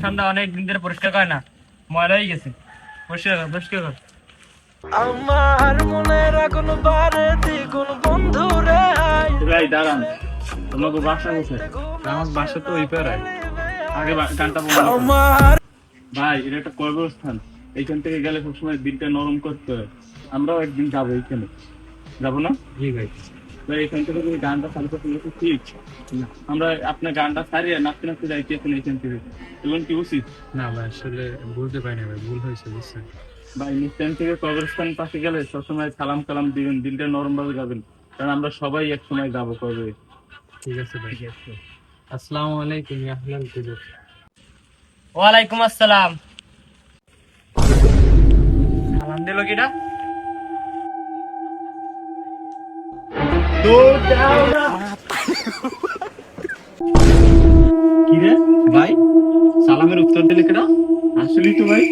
কবরস্থানটা অনেক দিন ধরে পরিষ্কার করে না, ময়লা হয়ে গেছে। পরিষ্কার কর, পরিষ্কার কর। আমার মনের আগুন বারে দ্বিগুণ বন্ধু রে। ভাই দাঁড়ান, তোমাকে বাসা কোথায়? আমার বাসা তো ওই পাড়ায়। আগে গানটা বলো। ভাই এটা একটা কবরস্থান, এইখান থেকে গেলে সবসময় দিলটা নরম করতে হয়। আমরাও একদিন যাবো এইখানে, যাবো না? জি ভাই। ভাই এখান থেকে তুমি গানটা চালু করতে গেলে ঠিক আমরা আপনার গানটা ছাড়িয়ে নাচতে নাচতে যাইতেছেন এইখান থেকে, এবং কি উচিত না ভাই, আসলে বুঝতে পারি না ভাই, ভুল হয়েছে বুঝছেন। ভাই? নিস্তান থেকে কবরস্থান পাশে গেলে সবসময় সালাম কালাম দিবেন, দিলটা নরম ভাবে যাবেন, কারণ আমরা সবাই এক সময় যাবো কবরে। ঠিক আছে ভাই। আসসালামু আলাইকুম ইয়া আহলাল কুবুর। ওয়ালাইকুম আসসালাম। সালাম দিল কিটা? কি রে ভাই, সালামের উত্তর দিলে কিটা? আসলেই তো ভাই।